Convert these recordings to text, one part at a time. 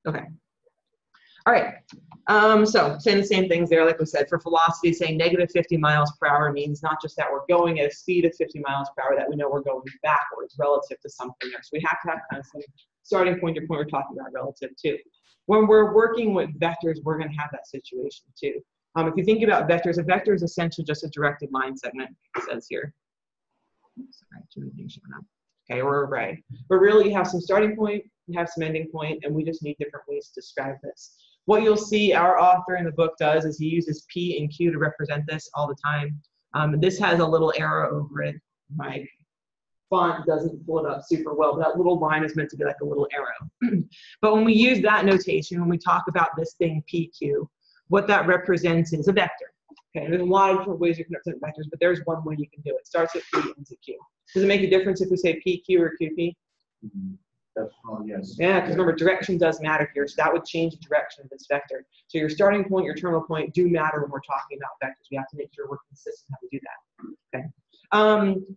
Okay. All right. So saying the same things there, like we said, for velocity, saying negative 50 miles per hour means not just that we're going at a speed of 50 miles per hour, that we know we're going backwards relative to something there. So we have to have kind of some starting point or point we're talking about relative to. When we're working with vectors, we're going to have that situation too. If you think about vectors, a vector is essentially just a directed line segment, it says here. Sorry, too many things showing up. Okay, we're right. But really, you have some starting point, you have some ending point, and we just need different ways to describe this. What you'll see our author in the book does is he uses P and Q to represent this all the time. This has a little arrow over it. My font doesn't pull it up super well, but that little line is meant to be like a little arrow. But when we use that notation, when we talk about this thing PQ, what that represents is a vector. Okay, there's a lot of different ways you can represent vectors, but there's one way you can do it. It starts at P, ends at Q. Does it make a difference if we say PQ or QP? Yes. Yeah, because remember, direction does matter here, so that would change the direction of this vector. So your starting point, your terminal point do matter when we're talking about vectors. We have to make sure we're consistent how we do that. Okay.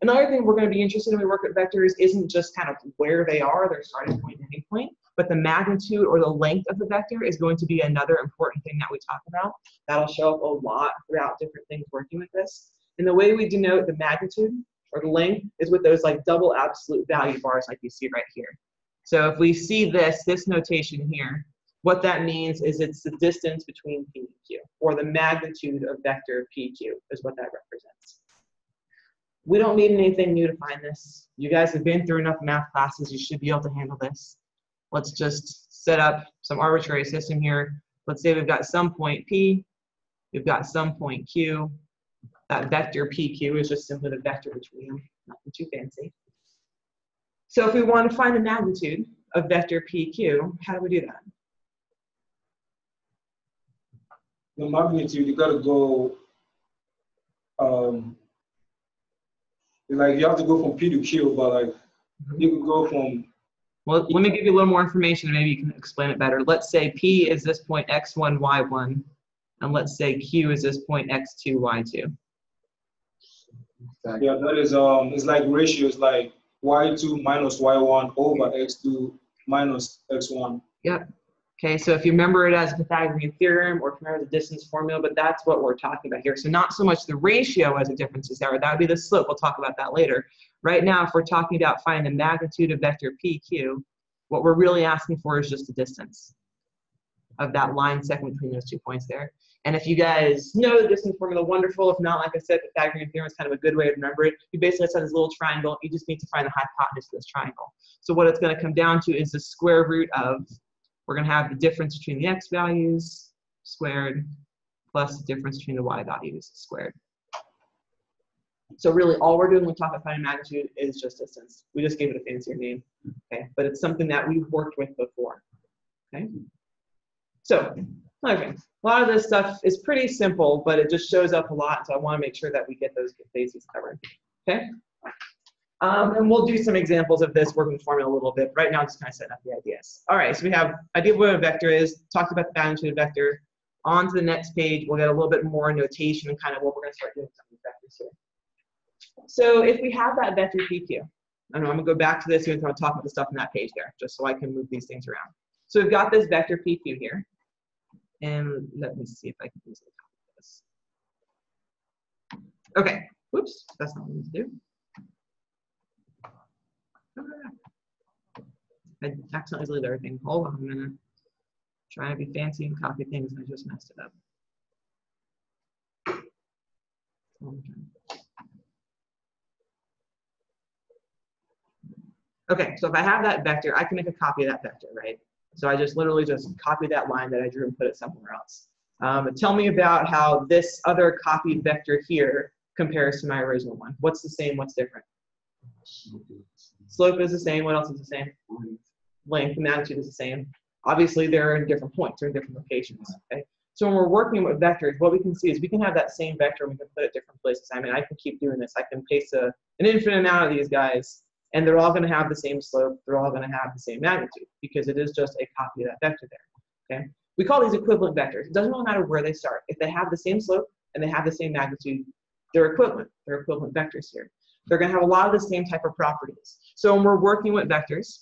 Another thing we're going to be interested in when we work with vectors isn't just kind of where they are, their starting point and ending point, but the magnitude or the length of the vector is going to be another important thing that we talk about. That'll show up a lot throughout different things working with this. And the way we denote the magnitude or the length is with those like double absolute value bars like you see right here. So if we see this notation here, what that means is it's the distance between P and Q, or the magnitude of vector PQ is what that represents. We don't need anything new to find this. You guys have been through enough math classes, you should be able to handle this. Let's just set up some arbitrary system here. Let's say we've got some point P, we've got some point Q. That vector PQ is just simply the vector between them, nothing too fancy. So if we want to find the magnitude of vector PQ, how do we do that? The magnitude, you got to go, like you have to go from P to Q, but like you can go from. Well, let me give you a little more information, maybe you can explain it better. Let's say P is this point x1, y1, and let's say Q is this point x2, y2. Yeah, that is, it's like ratios, like y2 minus y1 over x2 minus x1. Yep. Okay, so if you remember it as a Pythagorean theorem or if you remember the distance formula, but that's what we're talking about here. So not so much the ratio as a difference is there, that would be the slope. We'll talk about that later. Right now, if we're talking about finding the magnitude of vector PQ, what we're really asking for is just the distance of that line segment between those 2 points there. And if you guys know the distance formula, wonderful. If not, like I said, the Pythagorean theorem is kind of a good way to remember it. You basically set this little triangle. You just need to find the hypotenuse of this triangle. So what it's going to come down to is the square root of, we're going to have the difference between the x values squared plus the difference between the y values squared. So really all we're doing when we talk about finding magnitude is just distance. We just gave it a fancier name, okay? But it's something that we've worked with before, okay? So, another thing. A lot of this stuff is pretty simple, but it just shows up a lot, so I want to make sure that we get those bases covered, okay? And we'll do some examples of this working with formula a little bit. Right now, I'm just kind of setting up the ideas. All right, so we have idea of what a vector is, talked about the magnitude of vector. On to the next page, we'll get a little bit more notation and kind of what we're going to start doing with some of these vectors here. So if we have that vector PQ, I'm going to go back to this even though I'm talking about the stuff on that page there, just so I can move these things around. So we've got this vector PQ here. And let me see if I can easily copy this. Okay, whoops, that's not what I need to do. I accidentally deleted everything. Hold on a minute. Trying to be fancy and copy things, and I just messed it up. Okay, so if I have that vector, I can make a copy of that vector, right? So I just literally just copy that line that I drew and put it somewhere else. Tell me about how this other copied vector here compares to my original one. What's the same, what's different? Slope is the same, what else is the same? Length, the magnitude is the same. Obviously they're in different points, they're in different locations, okay? So when we're working with vectors, what we can see is we can have that same vector and we can put it different places. I mean, I can keep doing this. I can paste an infinite amount of these guys, and they're all going to have the same slope. They're all going to have the same magnitude because it is just a copy of that vector there, okay? We call these equivalent vectors. It doesn't really matter where they start. If they have the same slope and they have the same magnitude, they're equivalent. They're equivalent vectors here. They're going to have a lot of the same type of properties. So when we're working with vectors,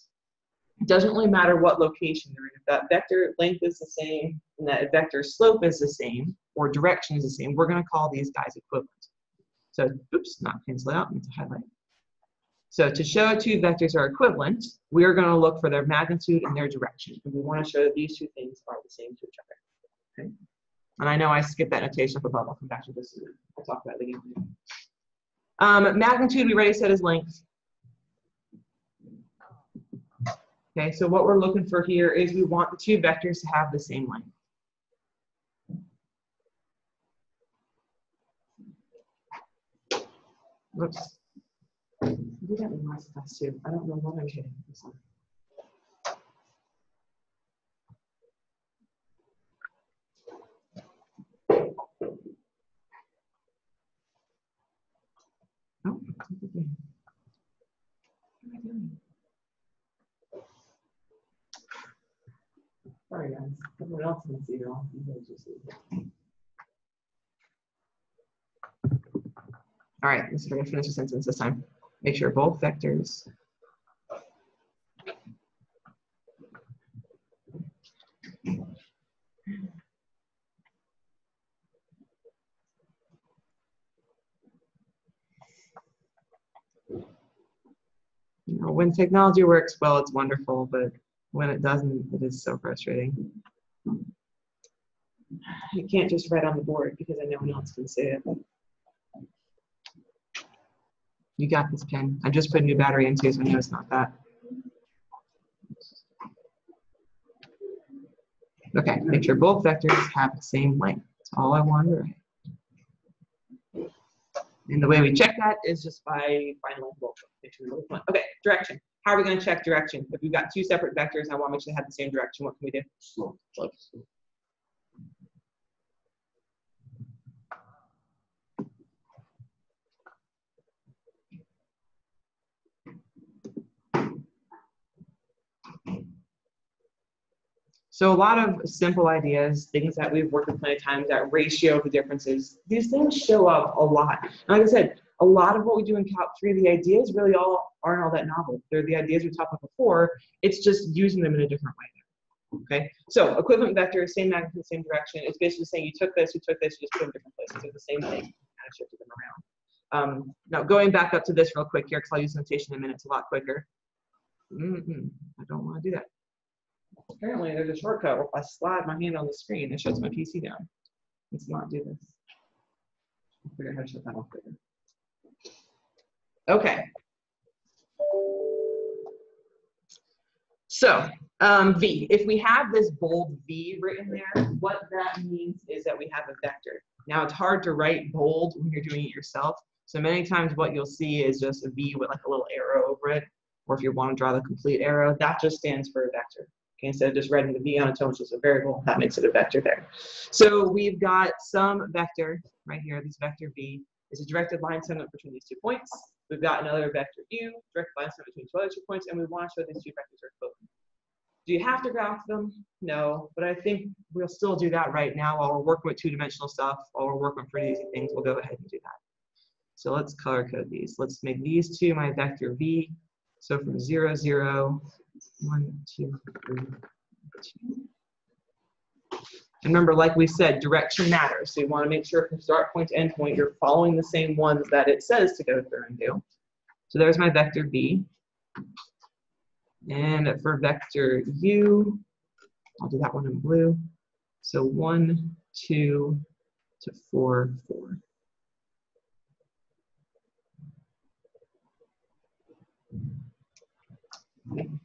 It doesn't really matter what location they're in. If that vector length is the same and that vector slope is the same or direction is the same, we're going to call these guys equivalent. So, oops, not cancel out, need to highlight. So to show two vectors are equivalent, we are going to look for their magnitude and their direction. And we want to show that these two things are the same to each other. Okay? And I know I skipped that notation up above. I'll come back to this in a minute. I'll talk about it again. Magnitude, we already said, is length. Okay, so what we're looking for here is we want the two vectors to have the same length. Whoops. I did that in last class too. I don't know what I'm hitting. Oh, what am I doing? Sorry guys, everyone else can see it all. All right, let's try to finish the sentence this time. Make sure both vectors when technology works well, it's wonderful, but when it doesn't, it is so frustrating. You can't just write on the board because no one else can see it. You got this, pen. I just put a new battery in too, so I know it's not that. Okay, make sure both vectors have the same length. That's all I wanted to write. And the way we check that is just by finding both. Make sure both. Okay, direction. How are we going to check direction? If we've got two separate vectors and I want to make sure they have the same direction, what can we do? Slope. So a lot of simple ideas, things that we've worked with plenty of times, that ratio of the differences, these things show up a lot. And like I said, a lot of what we do in Calc 3, the ideas really aren't all that novel. They're the ideas we talked about before. It's just using them in a different way. Okay, so equivalent vectors, same magnitude, same direction. It's basically saying you took this, you just put them in different places. They're the same thing, kind of shifted them around. Now going back up to this real quick here, because I'll use notation in a minute, it's a lot quicker. I don't want to do that. Apparently there's a shortcut where if I slide my hand on the screen, it shuts my PC down. Let's not do this. I'll figure out how to shut that off later. Okay. So V, if we have this bold V written there, what that means is that we have a vector. Now it's hard to write bold when you're doing it yourself. So many times what you'll see is just a V with like a little arrow over it. Or if you want to draw the complete arrow, that just stands for a vector. Okay, instead of just writing the V on its own, which is a variable, that makes it a vector there. So we've got some vector right here. This vector V is a directed line segment between these 2 points. We've got another vector U, directed line segment between two other 2 points, and we want to show these two vectors are equivalent. Do you have to graph them? No, but I think we'll still do that right now while we're working with two-dimensional stuff, while we're working with pretty easy things, we'll go ahead and do that. So let's color code these. Let's make these two my vector V. So from 0, 0, 1, 2, 3, 2. And remember, like we said, direction matters. So you want to make sure from start point to end point, you're following the same ones that it says to go through and do. So there's my vector V. And for vector U, I'll do that one in blue. So 1, 2 to 4, 4.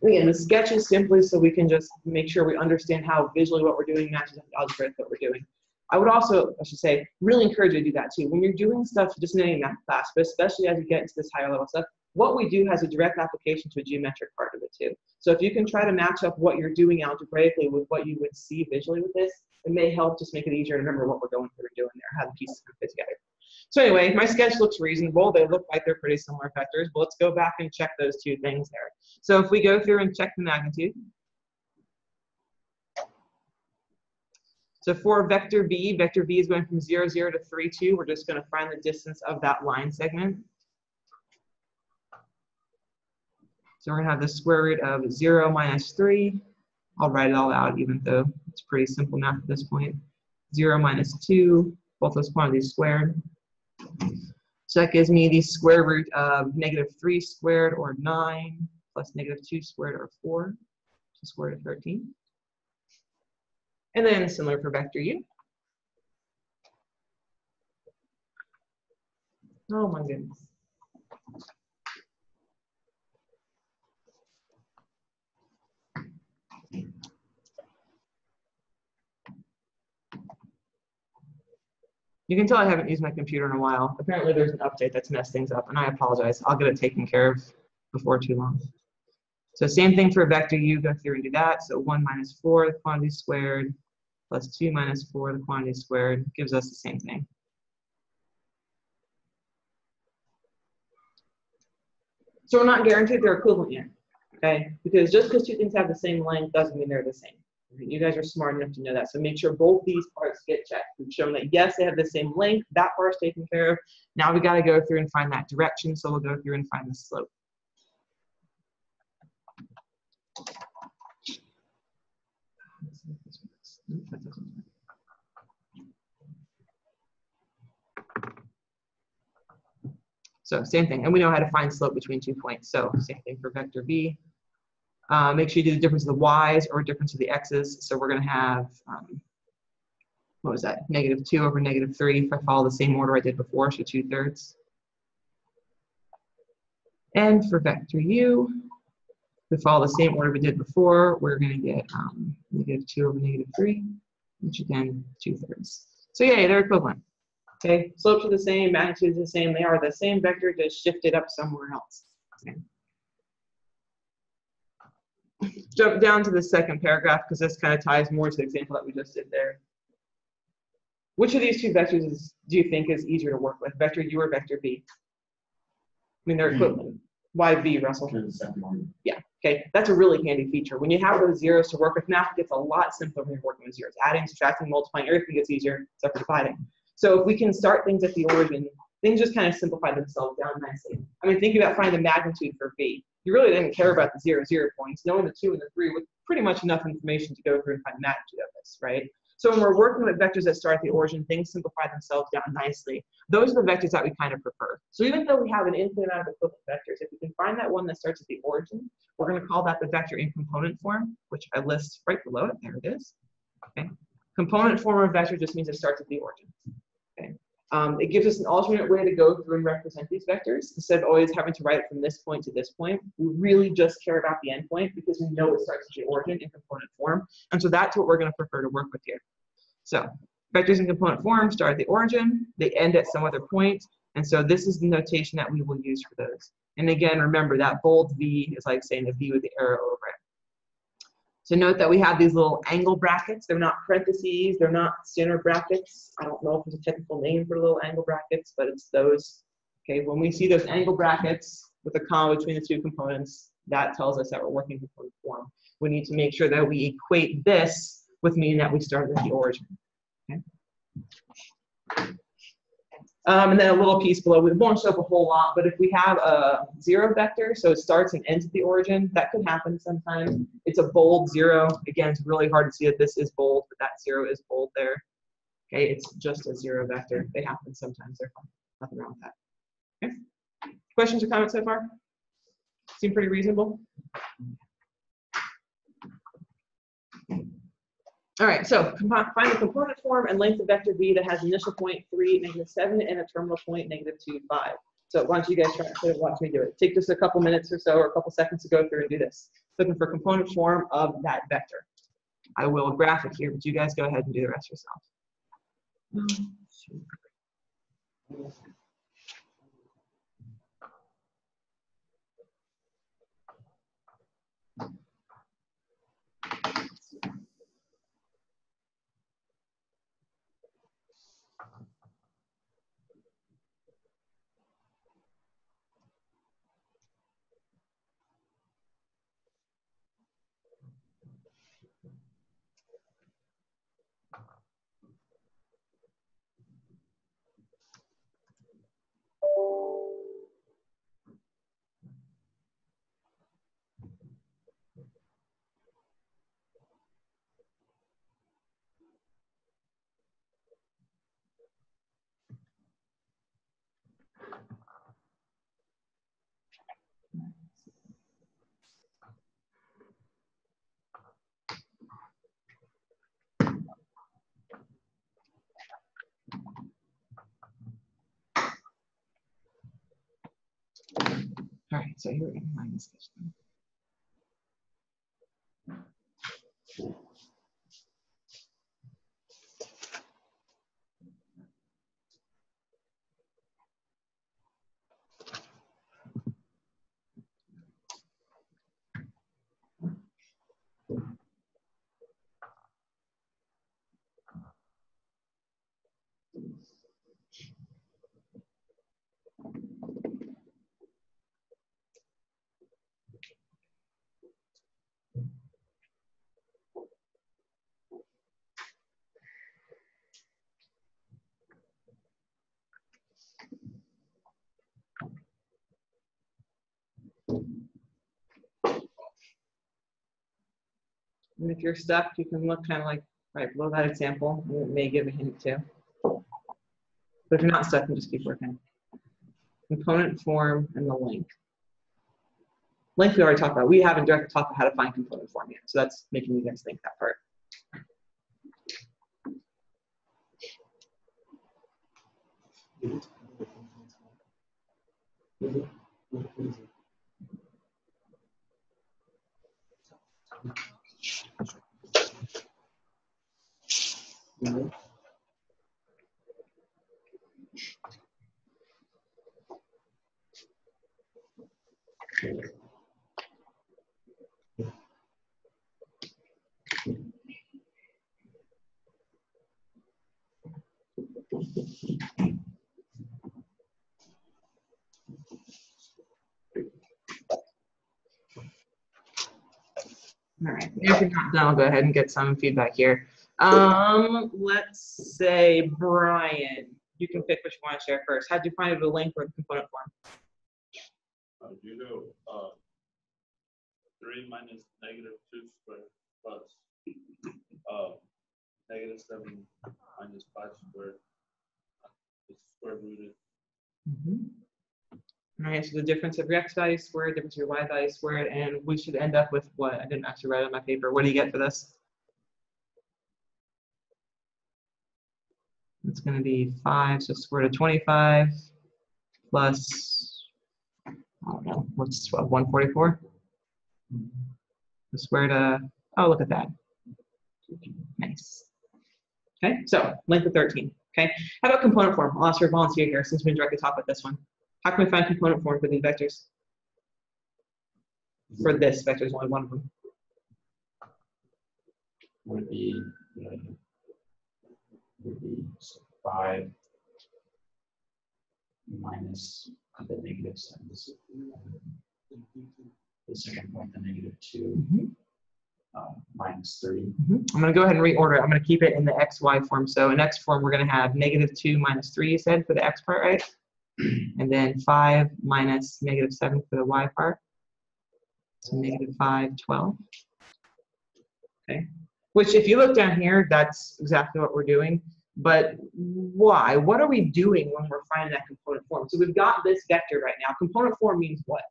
Again, the sketch is simply so we can just make sure we understand how visually what we're doing matches up to algebra what we're doing. I would also, I should say, really encourage you to do that too. When you're doing stuff just in any math class, but especially as you get into this higher level stuff, what we do has a direct application to a geometric part of it too. So if you can try to match up what you're doing algebraically with what you would see visually with this, it may help just make it easier to remember what we're going through and doing there, how the pieces can fit together. So anyway, my sketch looks reasonable. They look like they're pretty similar vectors, but let's go back and check those two things there. So if we go through and check the magnitude. So for vector V is going from 0, 0 to 3, 2. We're just going to find the distance of that line segment. So we're going to have the square root of 0 minus 3. I'll write it all out, even though it's pretty simple math at this point. 0 minus 2, both those quantities squared. So that gives me the square root of negative 3 squared, or 9, plus negative 2 squared, or 4, so square root of 13. And then similar for vector u. Oh my goodness. You can tell I haven't used my computer in a while. Apparently there's an update that's messed things up, and I apologize. I'll get it taken care of before too long. So same thing for vector u, go through and do that. So 1 minus 4, the quantity squared, plus 2 minus 4, the quantity squared, gives us the same thing. So we're not guaranteed they're equivalent yet, okay? Because just because two things have the same length doesn't mean they're the same. You guys are smart enough to know that. So make sure both these parts get checked. We've shown that, yes, they have the same length. That part's taken care of. Now we got to go through and find that direction. So we'll go through and find the slope. So same thing. And we know how to find slope between 2 points. So same thing for vector v. Make sure you do the difference of the y's or difference of the x's. So we're going to have, what was that? Negative 2 over negative 3 if I follow the same order I did before, so 2/3. And for vector u, if we follow the same order we did before, we're going to get negative 2 over negative 3, which again, 2/3. So yeah, they're equivalent. Okay, slopes are the same, magnitudes are the same. They are the same vector, just shifted up somewhere else. Okay. Jump down to the second paragraph because this kind of ties more to the example that we just did there. Which of these two vectors do you think is easier to work with, vector u or vector v? I mean, they're equivalent. Why v, Russell? Yeah, okay, that's a really handy feature. When you have those zeros to work with, math gets a lot simpler when you're working with zeros. Adding, subtracting, multiplying, everything gets easier except for dividing. So if we can start things at the origin, things just kind of simplify themselves down nicely. I mean, think about finding the magnitude for v. You really didn't care about the 0, 0 points. Knowing the 2 and the 3 was pretty much enough information to go through and find the magnitude of this, right? So when we're working with vectors that start at the origin, things simplify themselves down nicely. Those are the vectors that we kind of prefer. So even though we have an infinite amount of equivalent vectors, if we can find that one that starts at the origin, we're going to call that the vector in component form, which I list right below it. There it is. Okay. Component form of vector just means it starts at the origin. Okay. It gives us an alternate way to go through and represent these vectors. Instead of always having to write it from this point to this point, we really just care about the endpoint because we know it starts at the origin in component form. And so that's what we're going to prefer to work with here. So vectors in component form start at the origin, they end at some other point. And so this is the notation that we will use for those. And again, remember that bold V is like saying a V with the arrow over it. So note that we have these little angle brackets. They're not parentheses. They're not standard brackets. I don't know if there's a technical name for little angle brackets, but it's those. Okay, when we see those angle brackets with a comma between the two components, that tells us that we're working in component form. We need to make sure that we equate this with meaning that we started at the origin. Okay. And then a little piece below. We won't show up a whole lot, but if we have a 0 vector, so it starts and ends at the origin, that could happen sometimes. It's a bold 0. Again, it's really hard to see that this is bold, but that 0 is bold there. Okay, it's just a 0 vector. They happen sometimes. They're fine. Nothing wrong with that. Okay. Questions or comments so far? Seem pretty reasonable? All right, so find the component form and length of vector v that has initial point 3, -7, and a terminal point -2, 5. So why don't you guys try to watch me do it? Take just a couple minutes or so, or a couple seconds to go through and do this. Looking for component form of that vector. I will graph it here, but you guys go ahead and do the rest yourself. so here we go. Minus this one. And if you're stuck, you can look kind of like right below that example. It may give a hint too. But if you're not stuck, you just keep working. Component form and the length. Length we already talked about. We haven't directly talked about how to find component form yet. So that's making you guys think that part. All right, if you're not done, I'll go ahead and get some feedback here. Let's say, Brian, you can pick which you want to share first. How'd you find it, the length or the component form? You do 3 minus -2 squared plus -7 minus 5 squared. It's square rooted. All right, so the difference of your x value squared, difference of your y value squared, and we should end up with what? I didn't actually write it on my paper. What do you get for this? It's going to be 5, so square root of 25 plus, I don't know, what's 144? The square root of, oh, look at that. Nice. Okay, so length of 13. Okay, how about component form? I'll ask your volunteer here since we didn't directly talk about this one. How can we find component form for these vectors? For this vector is only one of them. Would be 5 minus the -7. The second point, the -2 minus 3. I'm going to go ahead and reorder it. I'm going to keep it in the xy form. So in x form, we're going to have -2 minus 3, you said, for the x part, right? And then 5 minus -7 for the y part. So -5, 12. Okay. Which, if you look down here, that's exactly what we're doing. But why? What are we doing when we're finding that component form? So we've got this vector right now. Component form means what?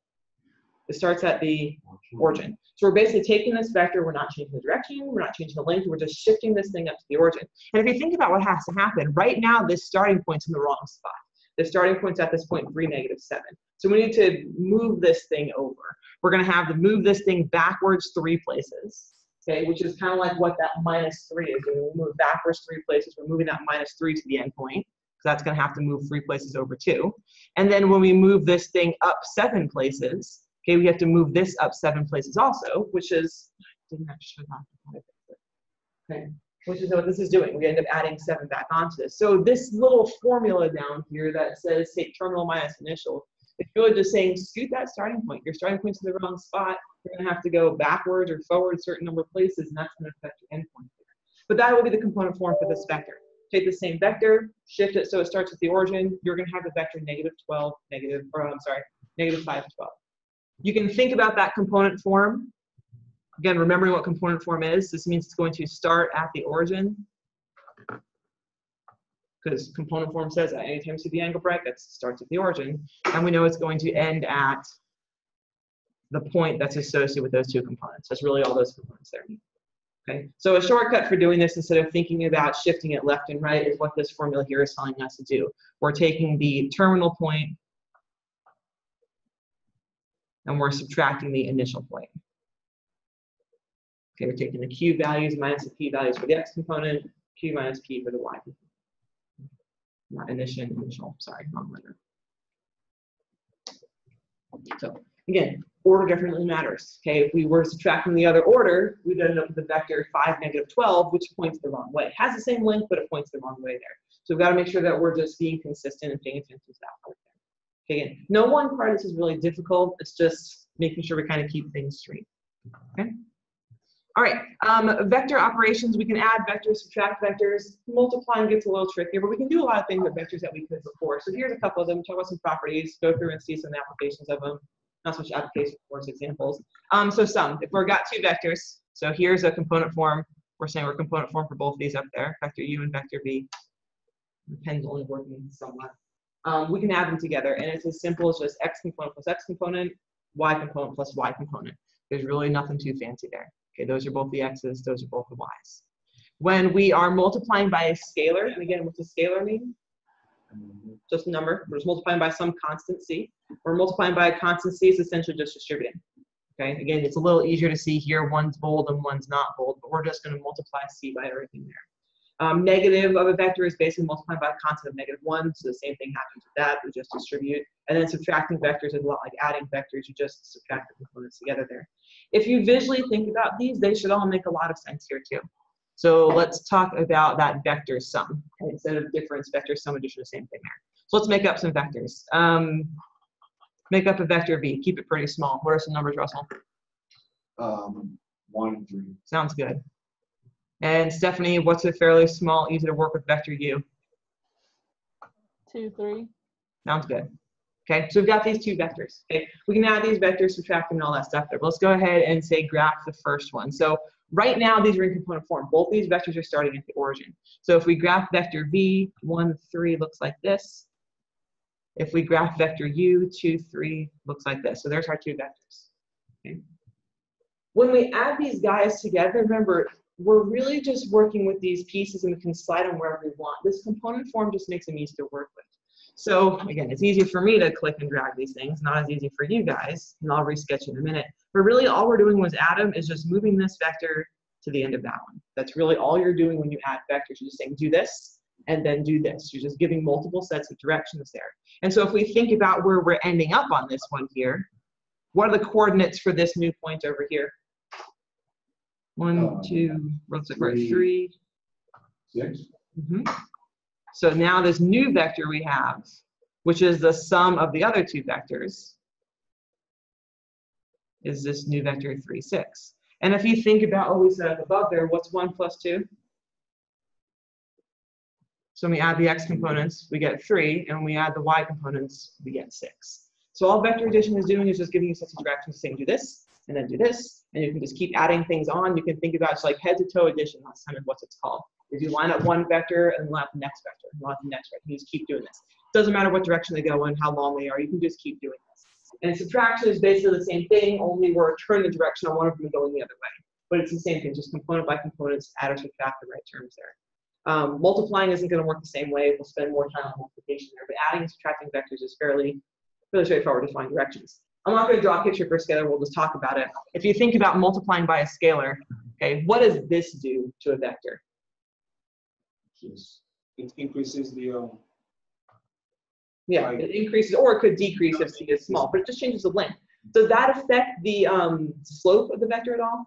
It starts at the origin. So we're basically taking this vector, we're not changing the direction, we're not changing the length, we're just shifting this thing up to the origin. And if you think about what has to happen, right now this starting point's in the wrong spot. The starting point's at this point 3, -7. So we need to move this thing over. We're going to have to move this thing backwards 3 places, okay, which is kind of like what that -3 is. When we move backwards 3 places, we're moving that -3 to the end point. So that's going to have to move 3 places over too. And then when we move this thing up 7 places, okay, we have to move this up 7 places also, which is, didn't actually have to, okay, which is what this is doing. We end up adding 7 back onto this. So this little formula down here that says take terminal minus initial, it's really just saying scoot that starting point. Your starting point's in the wrong spot. You're going to have to go backwards or forward a certain number of places, and that's going to affect your endpoint. But that will be the component form for this vector. Take the same vector, shift it so it starts at the origin. You're going to have the vector -12, -5, 12. You can think about that component form. Again, remembering what component form is, this means it's going to start at the origin. Because component form says that anytime you see the angle brackets, it starts at the origin. And we know it's going to end at the point that's associated with those 2 components. That's really all those components there. Okay, so a shortcut for doing this instead of thinking about shifting it left and right is what this formula here is telling us to do. We're taking the terminal point and we're subtracting the initial point. Okay, we're taking the q values minus the p values for the x component, q minus p for the y component. Not initial, sorry, wrong letter. So again, order definitely matters. Okay, if we were subtracting the other order, we'd end up with the vector 5, negative 12, which points the wrong way. It has the same length, but it points the wrong way there. So we've got to make sure that we're just being consistent and paying attention to that part there. Okay, again, no one part of this is really difficult. It's just making sure we kind of keep things straight. Okay. All right, vector operations, we can add vectors, subtract vectors. Multiplying gets a little trickier, but we can do a lot of things with vectors that we could before. So here's a couple of them, talk about some properties, go through and see some applications of them. Not so much applications, of course, examples. So sum, if we've got two vectors, so here's a component form. We're saying we're component form for both of these up there, vector u and vector v. The pen's only working somewhat. We can add them together, and it's as simple as just x component plus x component, y component plus y component. There's really nothing too fancy there. Okay, those are both the x's, those are both the y's. When we are multiplying by a scalar, and again, what's a scalar mean? Just a number. We're just multiplying by some constant c. We're multiplying by a constant c, it's essentially just distributing. Okay, again, it's a little easier to see here. One's bold and one's not bold, but we're just going to multiply c by everything there. Negative of a vector is basically multiplying by a constant of -1, so the same thing happens with that. We just distribute. And then subtracting vectors is a lot like adding vectors. You just subtract the components together there. If you visually think about these, they should all make a lot of sense here too. So let's talk about that vector sum. Okay, instead of difference, vector sum, addition, the same thing there. So let's make up some vectors. Make up a vector v. Keep it pretty small. What are some numbers, Russell? 1 and 3. Sounds good. And Stephanie, what's a fairly small, easy to work with vector u? 2, 3. Sounds good. Okay, so we've got these two vectors. Okay, we can add these vectors, subtract them, and all that stuff there. But let's go ahead and say graph the first one. So right now, these are in component form. Both these vectors are starting at the origin. So if we graph vector v, 1, 3 looks like this. If we graph vector u, 2, 3 looks like this. So there's our two vectors. Okay. When we add these guys together, remember, we're really just working with these pieces and we can slide them wherever we want. This component form just makes them easy to work with. So again, it's easy for me to click and drag these things, not as easy for you guys, and I'll resketch in a minute. But really all we're doing with Adam is just moving this vector to the end of that one. That's really all you're doing when you add vectors. You're just saying do this and then do this. You're just giving multiple sets of directions there. And so if we think about where we're ending up on this one here, what are the coordinates for this new point over here? 1, 2, what's it, 3, 6. So now this new vector we have, which is the sum of the other two vectors, is this new vector 3, 6. And if you think about what we said up above there, what's 1 plus 2? So when we add the x components, we get 3, and when we add the y components, we get 6. So all vector addition is doing is just giving you sets of directions saying do this, and then do this, and you can just keep adding things on. You can think about it's like head-to-toe addition. That's kind of what it's called. Is you line up one vector and line up the next vector, and line up the next vector. You just keep doing this. It doesn't matter what direction they go in, how long they are. You can just keep doing this. And subtraction is basically the same thing, only we're turning the direction on one of them and going the other way. But it's the same thing, just component by components, add or subtract the right terms there. Multiplying isn't going to work the same way. We'll spend more time on multiplication there. But adding and subtracting vectors is fairly straightforward to find directions. I'm not going to draw a picture for a scalar. We'll just talk about it. If you think about multiplying by a scalar, okay, what does this do to a vector? It increases the Yeah, it increases, or it could decrease if c is small, but it just changes the length. Does that affect the slope of the vector at all?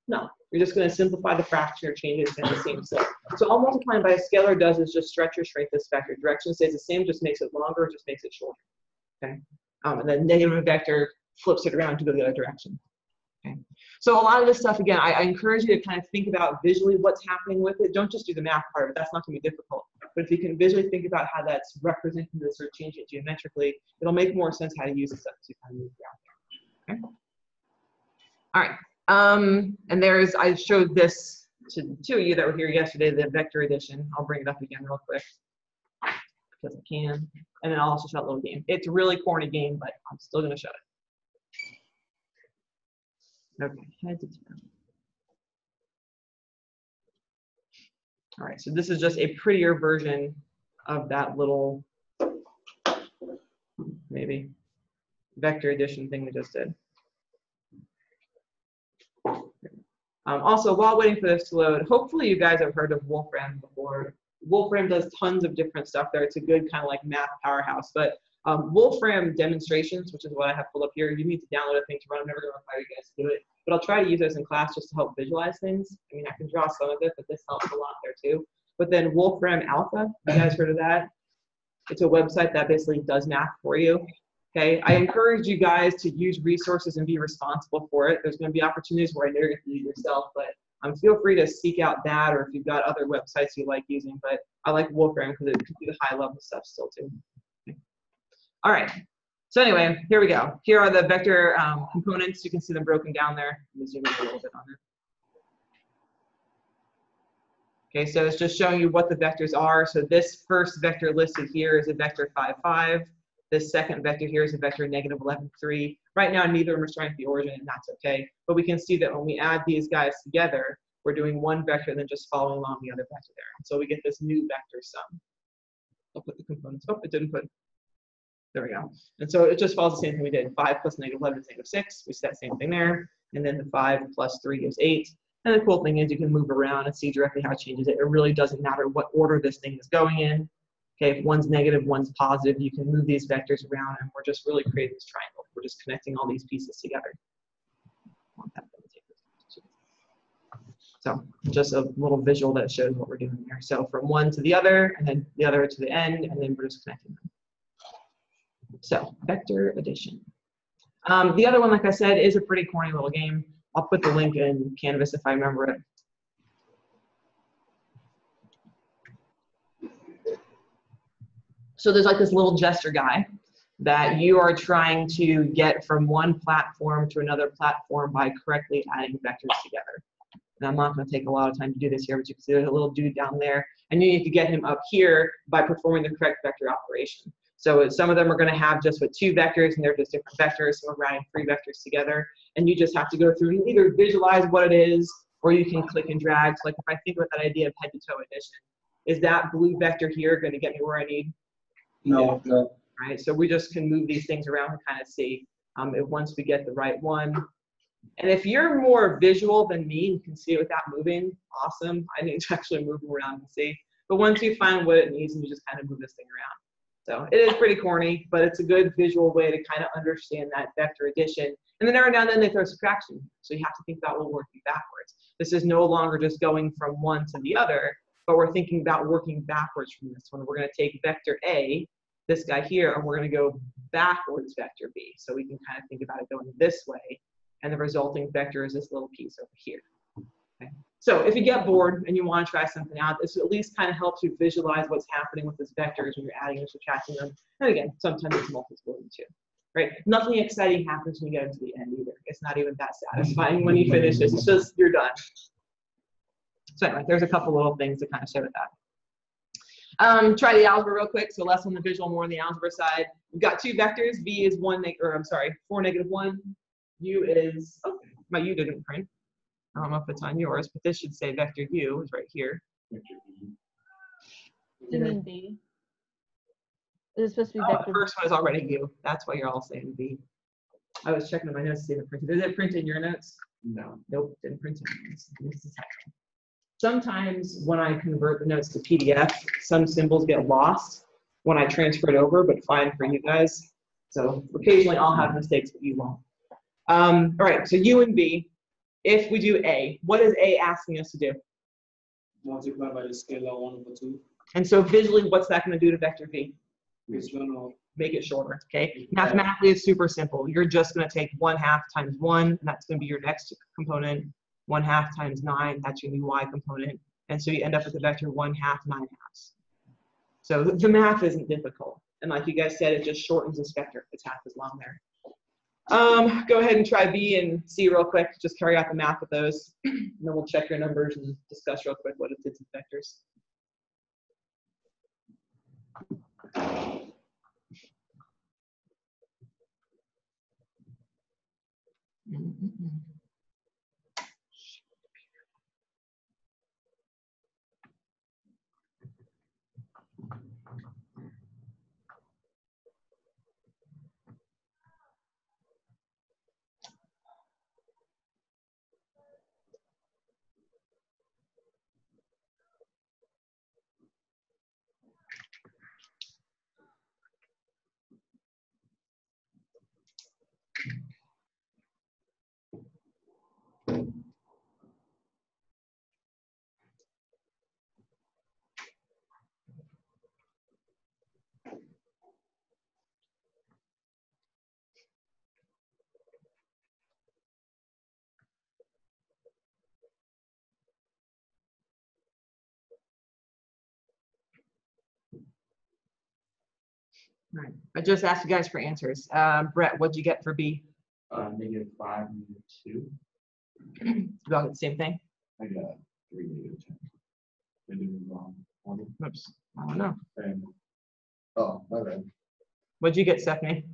No. You're just going to simplify the fraction or change it in the same slope. So all multiplying by a scalar does is just stretch or shrink this vector. Direction stays the same, just makes it longer, or just makes it shorter. Okay. And then negative vector flips it around to go the other direction. Okay. So a lot of this stuff, again, I encourage you to kind of think about visually what's happening with it. Don't just do the math part of it. That's not going to be difficult. But if you can visually think about how that's representing this or changing it geometrically, it'll make more sense how to use this stuff to kind of move around there. Okay. All right. And I showed this to the two of you that were here yesterday, the vector addition. I'll bring it up again real quick because I can. And then I'll also show a little game. It's a really corny game, but I'm still going to show it. Okay, head to toe. All right, so this is just a prettier version of that little, maybe. vector addition thing we just did. Also, while waiting for this to load, hopefully you guys have heard of Wolfram before. Wolfram does tons of different stuff there. It's a good kind of like math powerhouse. But Wolfram demonstrations, which is what I have pulled up here, you need to download a thing to run. I'm never going to require you guys to do it. But I'll try to use those in class just to help visualize things. I mean, I can draw some of it, but this helps a lot there too. But then Wolfram Alpha, you guys heard of that? It's a website that basically does math for you. Okay, I encourage you guys to use resources and be responsible for it. There's going to be opportunities where I know you're going to do it yourself, but feel free to seek out that, or if you've got other websites you like using. But I like Wolfram because it can do the high-level stuff still too. Okay. All right. So anyway, here we go. Here are the vector components. You can see them broken down there. Let me zoom in a little bit on it. Okay, so it's just showing you what the vectors are. So this first vector listed here is a vector 5, 5. This second vector here is a vector negative 11, 3. Right now, neither of them are starting at the origin, and that's okay. But we can see that when we add these guys together, we're doing one vector and then just following along the other vector there. And so we get this new vector sum. I'll put the components. Oh, it didn't put. There we go. And so it just follows the same thing we did. 5 plus negative 11 is negative 6. We see that same thing there. And then the 5 plus 3 is 8. And the cool thing is you can move around and see directly how it changes it. It really doesn't matter what order this thing is going in. Okay, if one's negative, one's positive, you can move these vectors around, and we're just really creating this triangle. We're just connecting all these pieces together. So just a little visual that shows what we're doing there. So from one to the other, and then the other to the end, and then we're just connecting them. So vector addition. The other one, like I said, is a pretty corny little game. I'll put the link in Canvas if I remember it. So there's like this little gesture guy that you are trying to get from one platform to another platform by correctly adding vectors together. And I'm not going to take a lot of time to do this here, but you can see there's a little dude down there, and you need to get him up here by performing the correct vector operation. So some of them are going to have just with 2 vectors, and they're just different vectors. So we're adding 3 vectors together, and you just have to go through and either visualize what it is, or you can click and drag. So like if I think about that idea of head-to-toe addition, is that blue vector here going to get me where I need? No, no. Right, so we just can move these things around and kind of see if once we get the right one. And if you're more visual than me, you can see it without moving, awesome. I need to actually move them around and see. But once you find what it needs, you just kind of move this thing around. So it is pretty corny, but it's a good visual way to kind of understand that vector addition. And then every now and then they throw subtraction. So you have to think about, well, working backwards. This is no longer just going from one to the other, but we're thinking about working backwards from this one. We're going to take vector A, this guy here, and we're going to go backwards vector B. So we can kind of think about it going this way, and the resulting vector is this little piece over here. Okay. So if you get bored and you want to try something out, this at least kind of helps you visualize what's happening with these vectors when you're adding and subtracting them. And again, sometimes it's multiplying too. Right? Nothing exciting happens when you get into the end either. It's not even that satisfying when you finish this. It's just you're done. So anyway, there's a couple little things to kind of show with that. Try the algebra real quick. So less on the visual, more on the algebra side. We've got 2 vectors. V is 4, negative 1. U is, oh, my U didn't print. I don't know if it's on yours, but this should say vector U is right here. You mean B? Is it supposed to be Oh, vector? the first one is already U. That's why you're all saying V. I was checking my notes to see if it printed. Did it print in your notes? No. Nope, didn't print in yours. This is happening. Sometimes when I convert the notes to PDF, some symbols get lost when I transfer it over, but fine for you guys. So occasionally I'll have mistakes, but you won't. All right, so U and B. If we do A, what is A asking us to do? Multiply by the scalar 1 over 2. And so visually, what's that going to do to vector V? It's going to Make it shorter, okay? Mathematically, it's super simple. You're just going to take 1/2 times 1, and that's going to be your next component. 1/2 times 9, that's your new y component. And so you end up with the vector 1/2, 9/2. So the math isn't difficult. And like you guys said, it just shortens this vector. It's half as long there. Go ahead and try B and C real quick. Just carry out the math with those. And then we'll check your numbers and discuss real quick what it did to vectors. right. I just asked you guys for answers. Brett, what'd you get for B? -5, -2. You all get the same thing? I got 3, -10. Did I do it wrong? One. Oops. I don't know. And, oh, my bad. What'd you get, Stephanie?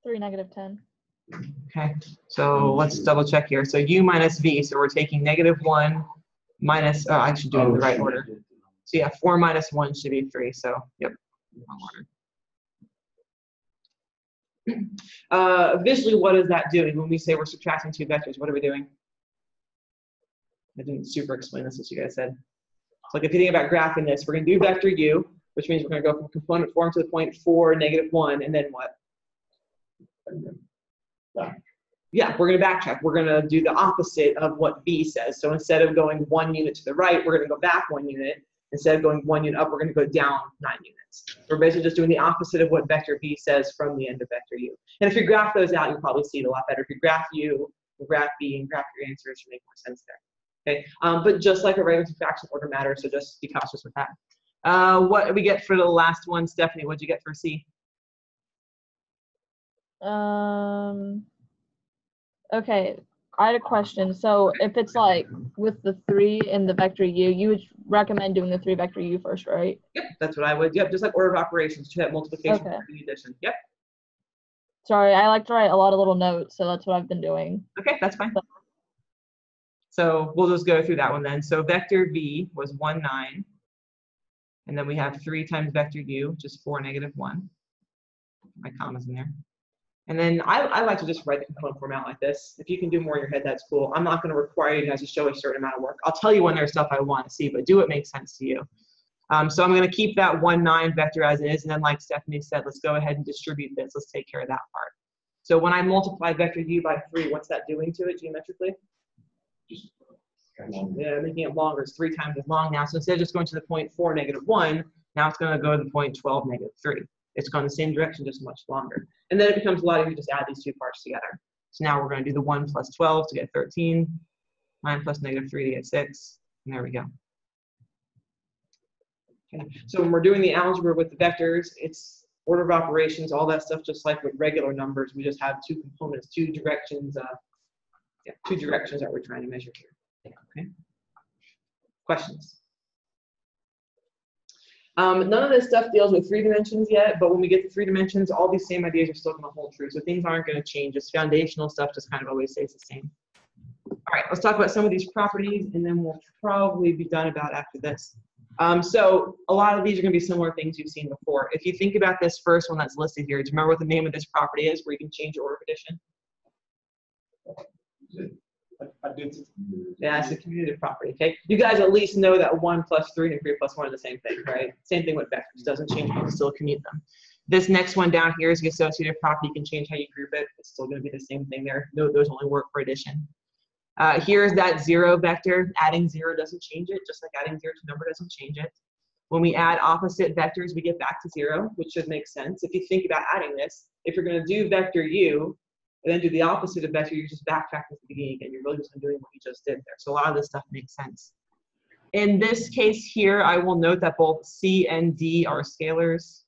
3, -10. Okay, so let's double check here. So U minus V, so we're taking -1 minus, oh, I should do it in the right shoot, order. I did. So yeah, 4 minus 1 should be 3, so yep. Wrong order. Visually, what is that doing when we say we're subtracting two vectors? What are we doing? I didn't super explain this as you guys said. So like if you think about graphing this, we're going to do vector U, which means we're going to go from component form to the point 4, -1, and then what? Back. Yeah, we're going to backtrack. We're going to do the opposite of what V says. So instead of going 1 unit to the right, we're going to go back 1 unit. Instead of going 1 unit up, we're going to go down 9 units. We're basically just doing the opposite of what vector V says from the end of vector U. And if you graph those out, you'll probably see it a lot better. If you graph U, graph V, and graph your answers, should make more sense there. Okay, but just like a regular subtraction, order matters, so just be cautious with that. What did we get for the last one, Stephanie? What'd you get for C? Okay, I had a question. So if it's like with the 3 in the vector U, you would recommend doing the 3 vector U first, right? Yep, that's what I would. Yep, just like order of operations, to have multiplication, Okay. addition. Yep. Sorry, I like to write a lot of little notes, so that's what I've been doing. Okay, that's fine. So we'll just go through that one then. So vector V was 1, 9. And then we have 3 times vector U, which is 4, -1. My commas in there. And then I like to just write the component form out like this. If you can do more in your head, that's cool. I'm not going to require you guys to show a certain amount of work. I'll tell you when there's stuff I want to see, but do what makes sense to you. So I'm going to keep that 1, 9 vector as it is. And then like Stephanie said, let's go ahead and distribute this. Let's take care of that part. So when I multiply vector U by 3, what's that doing to it geometrically? Just Yeah, making it longer. It's 3 times as long now. So instead of just going to the point 4, -1, now it's going to go to the point 12, -3. It's going the same direction, just much longer. And then it becomes a lot easier to just add these two parts together. So now we're going to do the 1 plus 12 to get 13, 9 plus -3 to get 6, and there we go. Okay. So when we're doing the algebra with the vectors, it's order of operations, all that stuff, just like with regular numbers. We just have 2 components, 2 directions, 2 directions that we're trying to measure here. Okay. Questions? None of this stuff deals with 3 dimensions yet, but when we get to 3 dimensions, all these same ideas are still going to hold true. So things aren't going to change. Just foundational stuff just kind of always stays the same. All right, let's talk about some of these properties, and then we'll probably be done about after this. So a lot of these are going to be similar things you've seen before. If you think about this first one that's listed here, do you remember what the name of this property is where you can change your order of addition? Identity. Yeah, it's a commutative property, okay? You guys at least know that 1 plus 3 and 3 plus 1 are the same thing, right? Same thing with vectors, doesn't change, you can still commute them. This next one down here is the associative property. You can change how you group it. It's still going to be the same thing there. No, those only work for addition. Here's that 0 vector. Adding 0 doesn't change it, just like adding 0 to a number doesn't change it. When we add opposite vectors, we get back to 0, which should make sense. If you think about adding this, if you're going to do vector U, and then do the opposite of vector, you're just backtracking to the beginning again. You're really just doing what you just did there. So a lot of this stuff makes sense. In this case here, I will note that both C and D are scalars.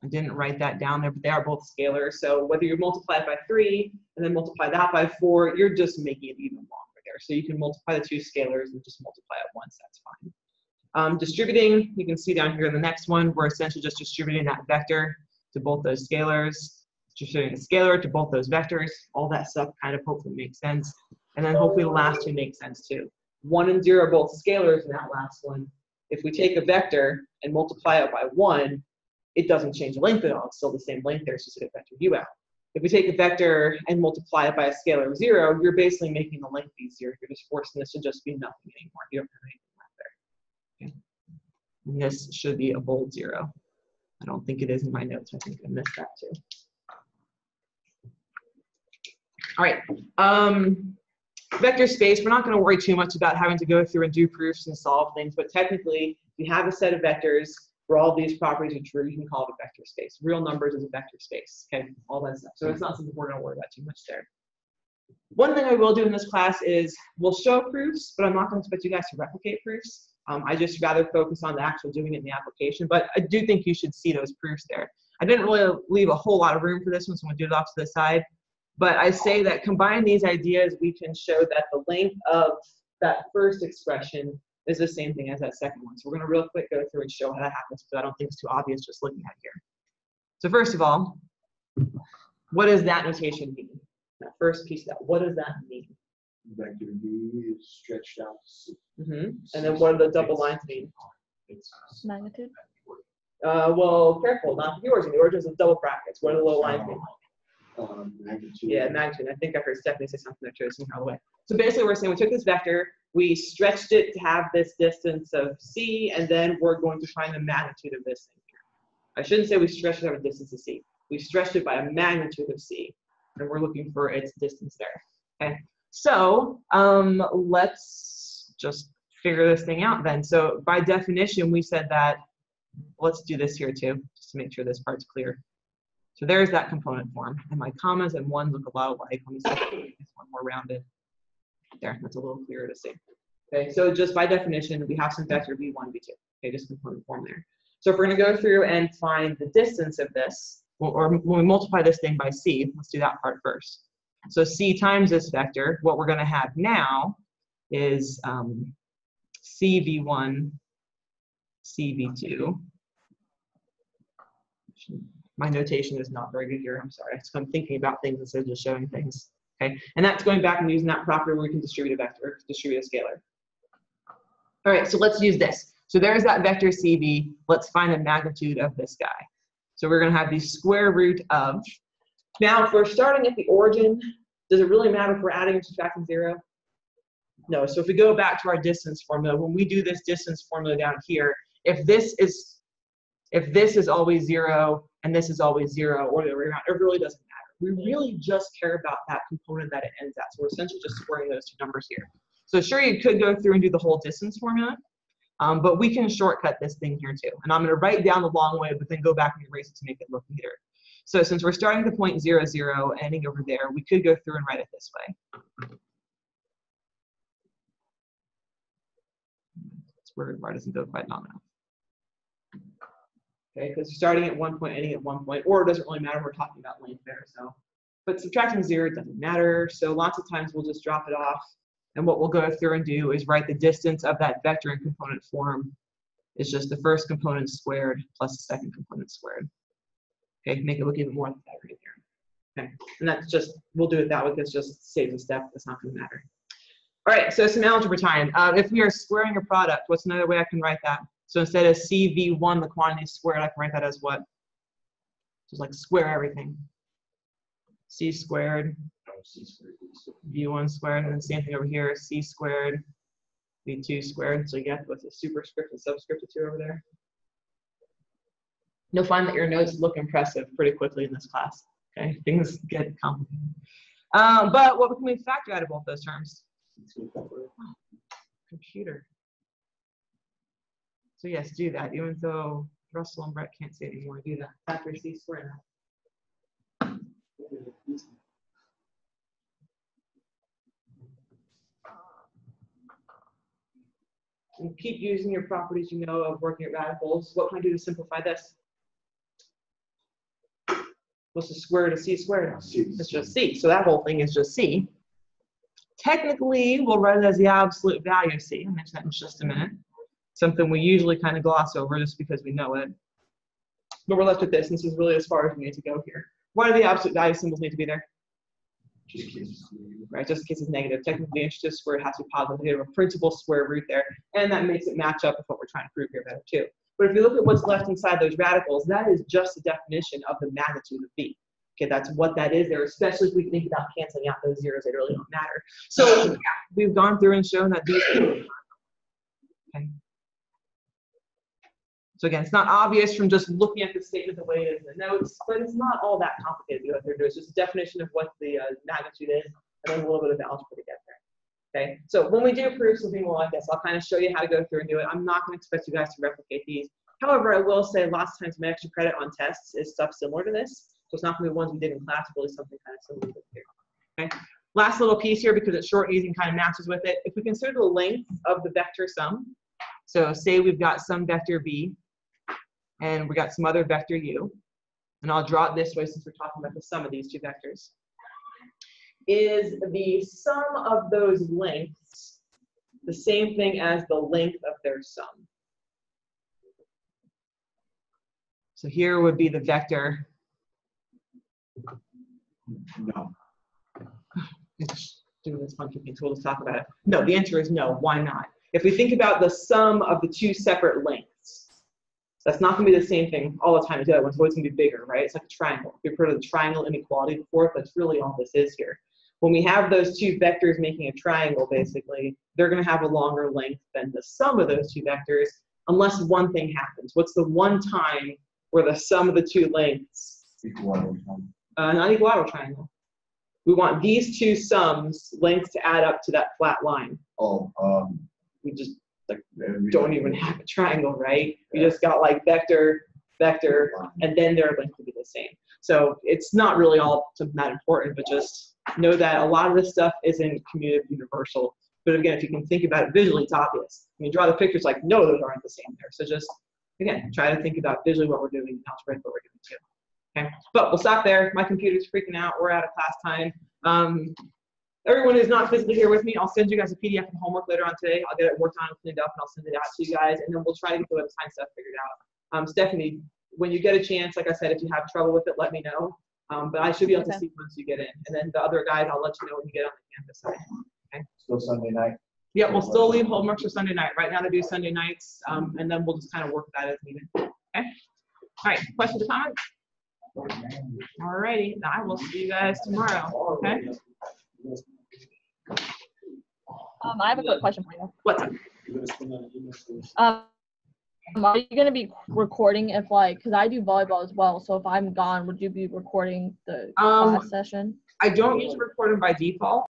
I didn't write that down there, but they are both scalars. So whether you multiply it by 3 and then multiply that by 4, you're just making it even longer there. So you can multiply the 2 scalars and just multiply it once, that's fine. Distributing, you can see down here in the next one, we're essentially just distributing that vector to both those scalars. Distributing a scalar to both those vectors, all that stuff kind of hopefully makes sense. And then hopefully the last 2 make sense too. 1 and 0 are both scalars in that last one. If we take a vector and multiply it by 1, it doesn't change the length at all. It's still the same length there, so just get vector U out. If we take a vector and multiply it by a scalar of 0, you're basically making the length be 0. You're just forcing this to just be nothing anymore. You don't have anything left there. Okay. And this should be a bold 0. I don't think it is in my notes. I think I missed that too. All right, vector space, we're not going to worry too much about having to go through and do proofs and solve things, but technically, if you have a set of vectors where all these properties are true, you can call it a vector space. Real numbers is a vector space, okay, all that stuff. So it's not something we're going to worry about too much there. One thing I will do in this class is we'll show proofs, but I'm not going to expect you guys to replicate proofs. I just rather focus on the actual doing it in the application, but I do think you should see those proofs there. I didn't really leave a whole lot of room for this one, so I'm going to do it off to the side. But I say that combine these ideas, we can show that the length of that first expression is the same thing as that second one. So we're going to real quick go through and show how that happens, because I don't think it's too obvious just looking at it here. So first of all, what does that notation mean? That first piece of that, what does that mean? Vector V is stretched out to C. And then what do the double lines mean? It's Magnitude. Well, careful, not the origin. The origin is with double brackets. What do the little lines mean? Magnitude. Yeah, magnitude. I think I heard Stephanie say something that shows me all the way. So basically, we're saying we took this vector, we stretched it to have this distance of C, and then we're going to find the magnitude of this thing here. I shouldn't say we stretched it over a distance of C. We stretched it by a magnitude of C, and we're looking for its distance there. Okay. So let's just figure this thing out then. So by definition, we said that, let's do this here too, just to make sure this part's clear. So there's that component form, and my commas and ones look a lot alike. Let me see this one more rounded. There, that's a little clearer to see. Okay, so just by definition, we have some vector v1, v2. Okay, just component form there. So if we're going to go through and find the distance of this, or when we multiply this thing by c, let's do that part first. So c times this vector, what we're going to have now is cv1, cv2. My notation is not very good here. I'm sorry. So I'm thinking about things instead of just showing things. Okay, and that's going back and using that property where we can distribute a vector, distribute a scalar. All right, so let's use this. So there's that vector CV. Let's find the magnitude of this guy. So we're going to have the square root of. Now, if we're starting at the origin, does it really matter if we're adding or subtracting 0? No. So if we go back to our distance formula, when we do this distance formula down here, if this is always 0 and this is always 0, or the other way around, it really doesn't matter. We really just care about that component that it ends at. So we're essentially just squaring those two numbers here. So sure, you could go through and do the whole distance formula, but we can shortcut this thing here too. And I'm going to write down the long way, but then go back and erase it to make it look neater. So since we're starting at the point 0, 0, ending over there, we could go through and write it this way. That's where it doesn't go quite long enough. Okay, because starting at one point, ending at one point, or it doesn't really matter, we're talking about length there. So, but subtracting 0 doesn't matter. So lots of times we'll just drop it off. And what we'll go through and do is write the distance of that vector in component form. It's just the first component squared plus the second component squared. Okay, make it look even more like that right there. Okay, and that's just, we'll do it that way because it just saves a step. That's not going to matter. All right, so some algebra time. If we are squaring a product, what's another way I can write that? So instead of CV1, the quantity squared, I can write that as what? Just like square everything. C squared, V1 squared, and then same thing over here, C squared, V2 squared. So you get what's a superscript and subscript of 2 over there. You'll find that your notes look impressive pretty quickly in this class. Okay, things get complicated. But what can we factor out of both those terms? Computer. So yes, do that, even though Russell and Brett can't say it anymore, do that. Factor C squared. And keep using your properties you know of working at radicals. What can I do to simplify this? What's the square root of C squared? It's just C. So that whole thing is just C. Technically, we'll write it as the absolute value of C. I'll mention that in just a minute. Something we usually kind of gloss over just because we know it. But we're left with this, and this is really as far as we need to go here. Why do the absolute value symbols need to be there? Just in case it's negative. Right, just in case it's negative. Technically, the integers squared has to be positive. We have a principal square root there, and that makes it match up with what we're trying to prove here better too. But if you look at what's left inside those radicals, that is just the definition of the magnitude of B. Okay, that's what that is there, especially if we think about canceling out those zeros, they really don't matter. So yeah, we've gone through and shown that these things. Okay. So again, it's not obvious from just looking at the statement the way it is in the notes, but it's not all that complicated. What they're doing is just a definition of what the magnitude is, and then a little bit of algebra to get there. Okay, so when we do prove something more like this, I'll kind of show you how to go through and do it. I'm not going to expect you guys to replicate these. However, I will say lots of times my extra credit on tests is stuff similar to this. So it's not going to be ones we did in class, really something kind of similar to here. Okay, last little piece here because it's short and easy and kind of matches with it. If we consider the length of the vector sum, So say we've got some vector b, and we got some other vector u, and I'll draw it this way since we're talking about the sum of these two vectors. Is the sum of those lengths the same thing as the length of their sum? So here would be the vector. No. It's doing this funky thing, so we'll just talk about it. No, the answer is no. Why not? If we think about the sum of the two separate lengths, that's not going to be the same thing all the time as the other one, so it's going to be bigger, right? It's like a triangle. If you've heard of the triangle inequality before, that's really all this is here. When we have those two vectors making a triangle, basically, they're going to have a longer length than the sum of those two vectors, unless one thing happens. What's the one time where the sum of the two lengths? Not equilateral triangle. We want these two sums, lengths, to add up to that flat line. We just don't even have a triangle, right? We just got like vector, vector, and then their length would be the same. So it's not really all that important, but just know that a lot of this stuff isn't commutative universal. But again, if you can think about it visually, it's obvious. When you draw the pictures, like, no, those aren't the same there. So just, again, try to think about visually what we're doing and algebraic what we're doing too. Okay, but we'll stop there. My computer's freaking out. We're out of class time. Everyone who's not physically here with me, I'll send you guys a PDF of homework later on today. I'll get it worked on and cleaned up, and I'll send it out to you guys, and then we'll try to get the website stuff figured out. Stephanie, when you get a chance, like I said, if you have trouble with it, let me know. But I should be able to see once you get in. And then the other guys, I'll let you know when you get on the campus side. Okay? Still Sunday night? Yeah, we'll still leave homework for Sunday night. Right now they do Sunday nights, and then we'll just kind of work that as needed. Okay? All right, questions or comments? All righty, I will see you guys tomorrow. Okay? I have a quick question for you. What's up? Are you going to be recording if, like, because I do volleyball as well, so if I'm gone, would you be recording the class session? I don't usually record them by default.